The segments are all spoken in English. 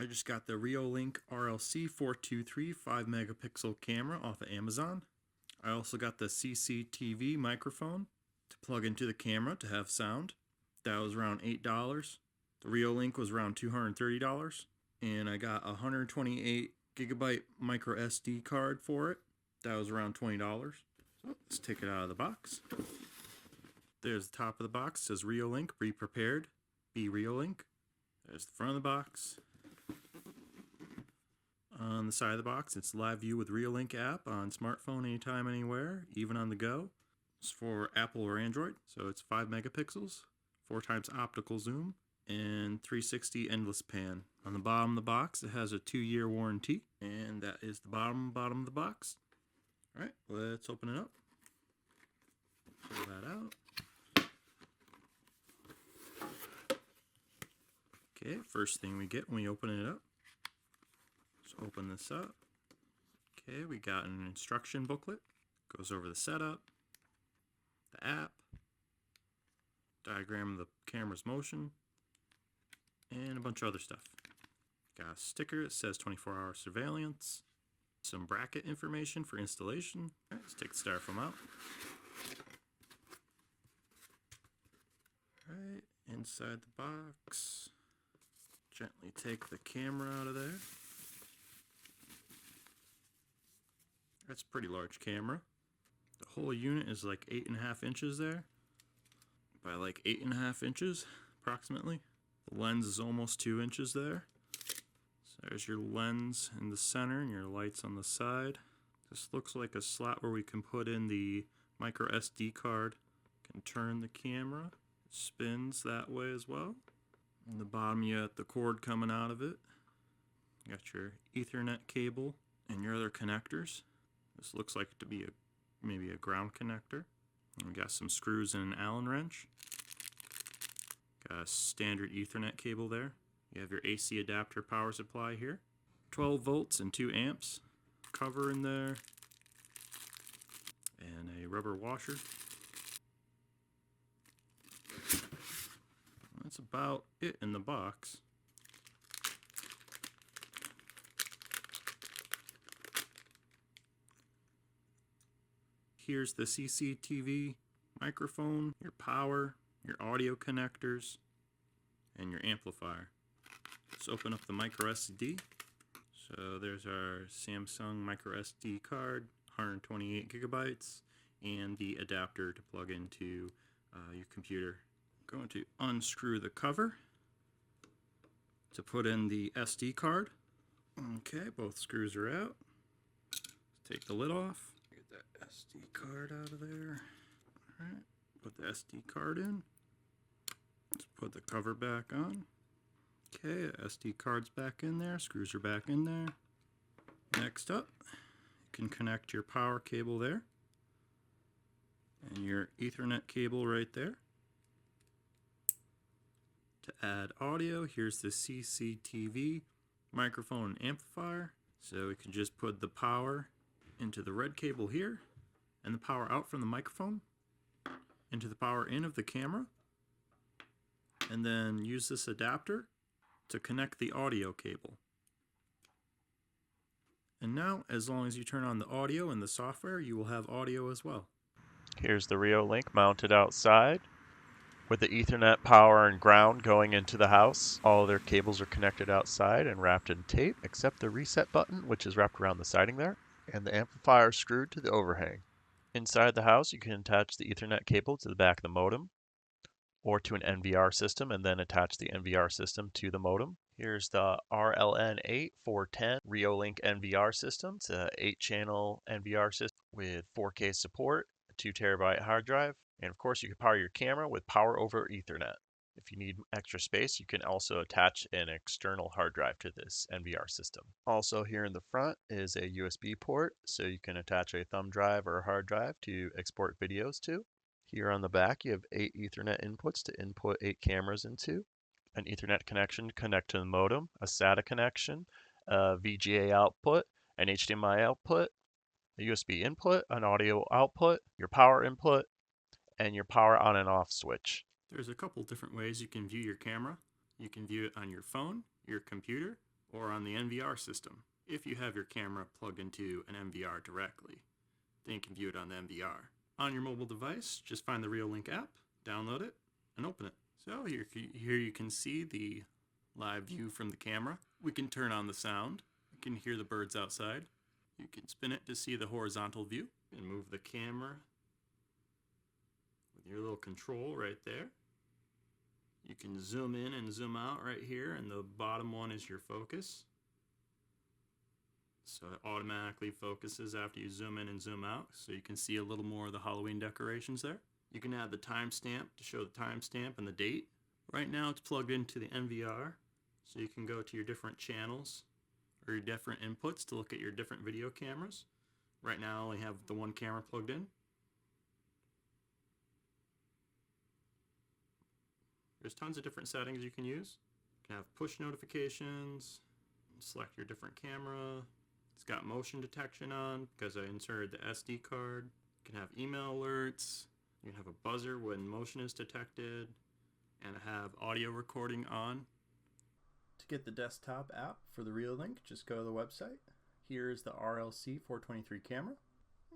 I just got the Reolink RLC-423 5 megapixel camera off of Amazon. I also got the CCTV microphone to plug into the camera to have sound. That was around $8. The Reolink was around $230. And I got a 128 gigabyte micro SD card for it. That was around $20. So let's take it out of the box. There's the top of the box. It says Reolink, be prepared, be Reolink. There's the front of the box. On the side of the box, it's Live View with Reolink app on smartphone anytime, anywhere, even on the go. It's for Apple or Android, so it's 5 megapixels, 4 times optical zoom, and 360 endless pan. On the bottom of the box, it has a 2-year warranty, and that is the bottom of the box. All right, let's open it up. Pull that out. Okay, first thing we get when we open it up. Let's open this up. Okay, we got an instruction booklet. Goes over the setup, the app, diagram of the camera's motion, and a bunch of other stuff. Got a sticker that says 24-hour surveillance, some bracket information for installation. All right, let's take the styrofoam out. All right, inside the box, gently take the camera out of there. That's a pretty large camera. The whole unit is like 8.5 inches there, by like 8.5 inches approximately. The lens is almost 2 inches there. So there's your lens in the center and your lights on the side. This looks like a slot where we can put in the micro SD card. Can turn the camera. It spins that way as well. In the bottom you got the cord coming out of it. You got your Ethernet cable and your other connectors. This looks like to be maybe a ground connector. And we got some screws and an Allen wrench. Got a standard Ethernet cable there. You have your AC adapter power supply here. 12 volts and 2 amps. Cover in there. And a rubber washer. That's about it in the box. Here's the CCTV microphone, your power, your audio connectors, and your amplifier. Let's open up the micro SD. So there's our Samsung micro SD card, 128 gigabytes, and the adapter to plug into your computer. I'm going to unscrew the cover to put in the SD card. Okay, both screws are out. Let's take the lid off. Get that SD card out of there. Alright, put the SD card in. Let's put the cover back on. Okay, the SD card's back in there, screws are back in there. Next up, you can connect your power cable there. And your Ethernet cable right there. To add audio, here's the CCTV microphone and amplifier. So we can just put the power into the red cable here, and the power out from the microphone into the power in of the camera, and then use this adapter to connect the audio cable. And now, as long as you turn on the audio and the software, you will have audio as well. Here's the Reolink mounted outside with the Ethernet power and ground going into the house. All their cables are connected outside and wrapped in tape, except the reset button, which is wrapped around the siding there, and the amplifier screwed to the overhang. Inside the house, you can attach the Ethernet cable to the back of the modem or to an NVR system and then attach the NVR system to the modem. Here's the RLN-423 Reolink NVR system. It's an 8-channel NVR system with 4K support, a 2 terabyte hard drive, and of course you can power your camera with power over Ethernet. If you need extra space, you can also attach an external hard drive to this NVR system. Also here in the front is a USB port, so you can attach a thumb drive or a hard drive to export videos to. Here on the back you have 8 Ethernet inputs to input 8 cameras into. An Ethernet connection to connect to the modem, a SATA connection, a VGA output, an HDMI output, a USB input, an audio output, your power input, and your power on and off switch. There's a couple different ways you can view your camera. You can view it on your phone, your computer, or on the NVR system, if you have your camera plugged into an NVR directly. Then you can view it on the NVR. On your mobile device, just find the Reolink app, download it, and open it. So here you can see the live view from the camera. We can turn on the sound. You can hear the birds outside. You can spin it to see the horizontal view and move the camera with your little control right there. You can zoom in and zoom out right here, and the bottom one is your focus. So it automatically focuses after you zoom in and zoom out, so you can see a little more of the Halloween decorations there. You can add the timestamp to show the timestamp and the date. Right now it's plugged into the NVR, so you can go to your different channels or your different inputs to look at your different video cameras. Right now I only have the one camera plugged in. There's tons of different settings you can use. You can have push notifications, select your different camera. It's got motion detection on because I inserted the SD card. You can have email alerts. You can have a buzzer when motion is detected, and have audio recording on. To get the desktop app for the Reolink, just go to the website. Here's the RLC-423 camera.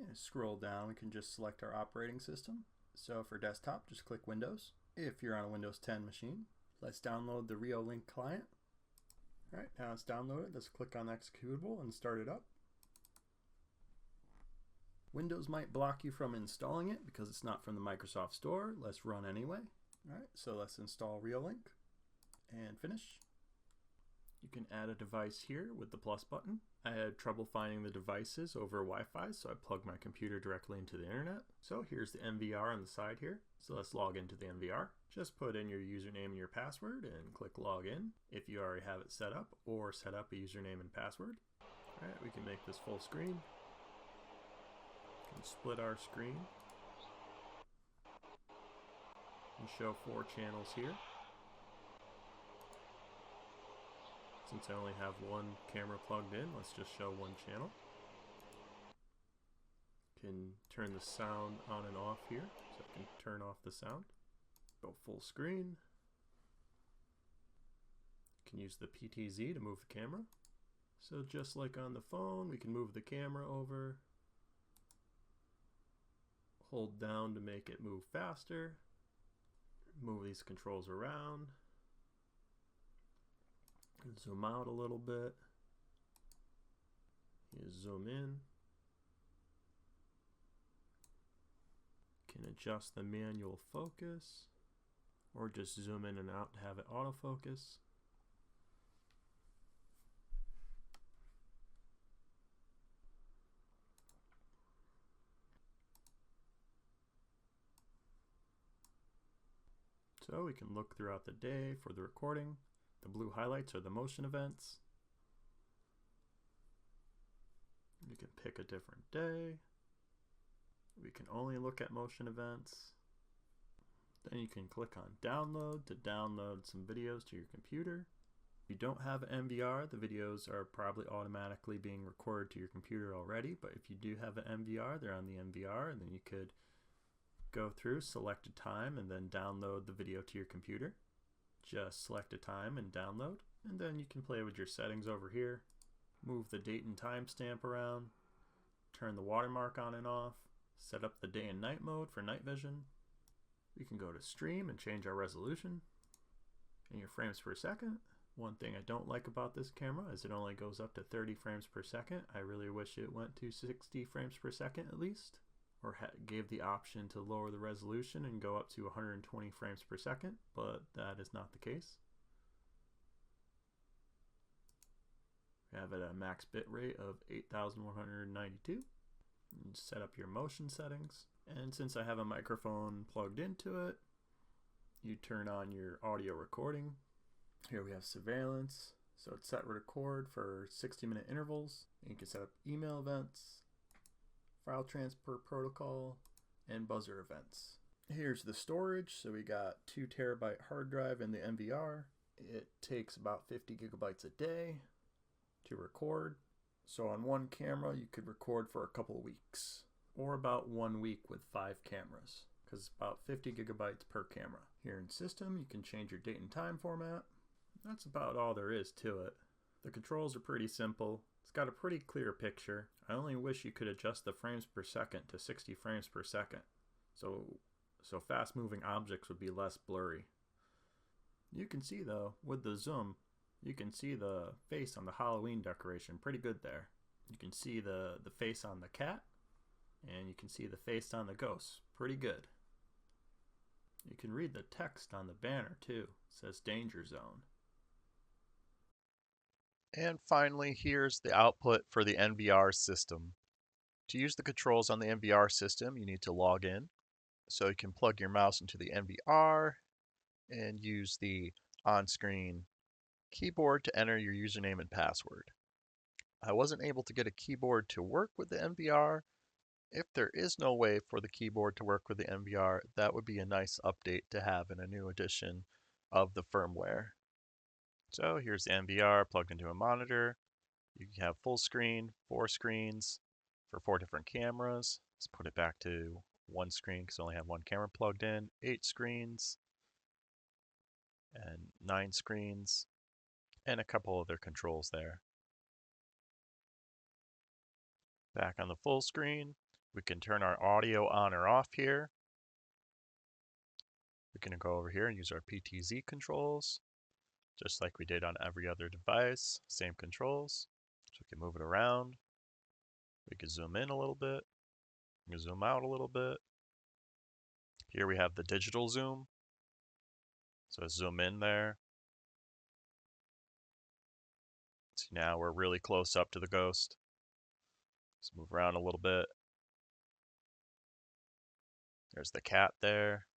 And scroll down, we can just select our operating system. So for desktop, just click Windows. If you're on a Windows 10 machine, let's download the Reolink client. Alright, now it's downloaded. Let's click on executable and start it up. Windows might block you from installing it because it's not from the Microsoft Store. Let's run anyway. Alright, so let's install Reolink and finish. You can add a device here with the plus button. I had trouble finding the devices over Wi-Fi, so I plugged my computer directly into the internet. So here's the NVR on the side here. So let's log into the NVR. Just put in your username and your password and click login if you already have it set up, or set up a username and password. Alright, we can make this full screen. We can split our screen and show 4 channels here. Since I only have one camera plugged in, let's just show one channel. Can turn the sound on and off here, so I can turn off the sound. Go full screen. Can use the PTZ to move the camera. So just like on the phone, we can move the camera over. Hold down to make it move faster. Move these controls around. Zoom out a little bit. You zoom in. Can adjust the manual focus, or just zoom in and out to have it autofocus. So we can look throughout the day for the recording. The blue highlights are the motion events. You can pick a different day. We can only look at motion events. Then you can click on download to download some videos to your computer. If you don't have an NVR, the videos are probably automatically being recorded to your computer already, but if you do have an NVR, they're on the NVR, and then you could go through, select a time, and then download the video to your computer. Just select a time and download, and then you can play with your settings over here. Move the date and time stamp around, turn the watermark on and off, set up the day and night mode for night vision. We can go to stream and change our resolution and your frames per second. One thing I don't like about this camera is it only goes up to 30 frames per second. I really wish it went to 60 frames per second at least, or gave the option to lower the resolution and go up to 120 frames per second, but that is not the case. We have it at a max bit rate of 8192. And set up your motion settings, and since I have a microphone plugged into it, you turn on your audio recording. Here we have surveillance, so it's set to record for 60-minute intervals. You can set up email events, file transfer protocol, and buzzer events. Here's the storage. So we got 2 terabyte hard drive in the NVR. It takes about 50 gigabytes a day to record. So on one camera you could record for a couple of weeks, or about 1 week with 5 cameras, because it's about 50 gigabytes per camera. Here in system you can change your date and time format. That's about all there is to it. The controls are pretty simple. It's got a pretty clear picture. I only wish you could adjust the frames per second to 60 frames per second, so fast moving objects would be less blurry. You can see though, with the zoom, you can see the face on the Halloween decoration pretty good there. You can see the face on the cat, and you can see the face on the ghost pretty good. You can read the text on the banner too. It says danger zone. And finally, here's the output for the NVR system. To use the controls on the NVR system, you need to log in. So you can plug your mouse into the NVR and use the on-screen keyboard to enter your username and password. I wasn't able to get a keyboard to work with the NVR. If there is no way for the keyboard to work with the NVR, that would be a nice update to have in a new edition of the firmware. So here's the NVR plugged into a monitor. You can have full screen, 4 screens for 4 different cameras. Let's put it back to one screen because I only have one camera plugged in. 8 screens and 9 screens and a couple other controls there. Back on the full screen, we can turn our audio on or off here. We can go over here and use our PTZ controls, just like we did on every other device, same controls. So we can move it around. We can zoom in a little bit. We can zoom out a little bit. Here we have the digital zoom. So zoom in there. See, now we're really close up to the ghost. Let's move around a little bit. There's the cat there.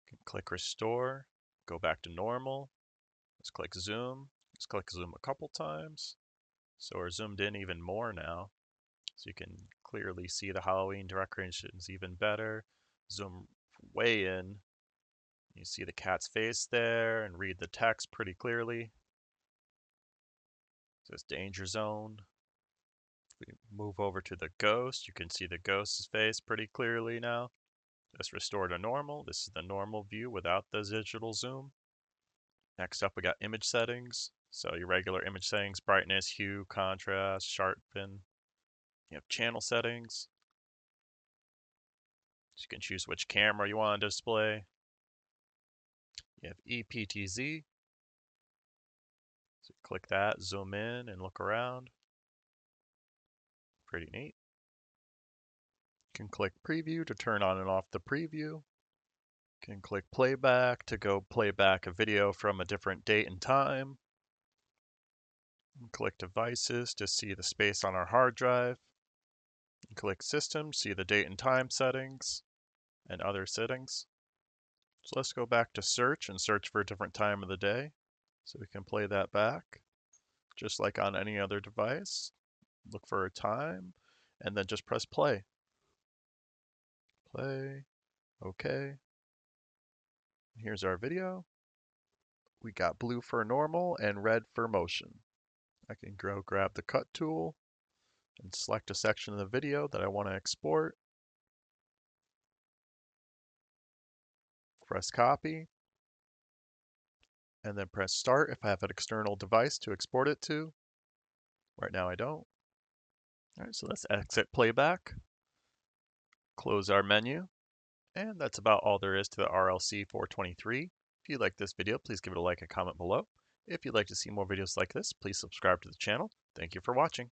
You can click restore, go back to normal. Let's click zoom. Let's click zoom a couple times. So we're zoomed in even more now. So you can clearly see the Halloween decorations even better. Zoom way in. You see the cat's face there and read the text pretty clearly. It says danger zone. If we move over to the ghost, you can see the ghost's face pretty clearly now. Just restore to normal. This is the normal view without the digital zoom. Next up, we got image settings. So your regular image settings, brightness, hue, contrast, sharpen. You have channel settings. So you can choose which camera you want to display. You have EPTZ. So click that, zoom in, and look around. Pretty neat. You can click preview to turn on and off the preview. You can click playback to go play back a video from a different date and time. And click devices to see the space on our hard drive. And click system, see the date and time settings and other settings. So let's go back to search and search for a different time of the day. So we can play that back, just like on any other device. Look for a time, and then just press play. Play, okay. Here's our video. We got blue for normal and red for motion. I can go grab the cut tool and select a section of the video that I want to export. Press copy, and then press start if I have an external device to export it to. Right now I don't. All right, so let's exit playback, close our menu, and that's about all there is to the RLC-423. If you like this video, please give it a like and comment below. If you'd like to see more videos like this, please subscribe to the channel. Thank you for watching.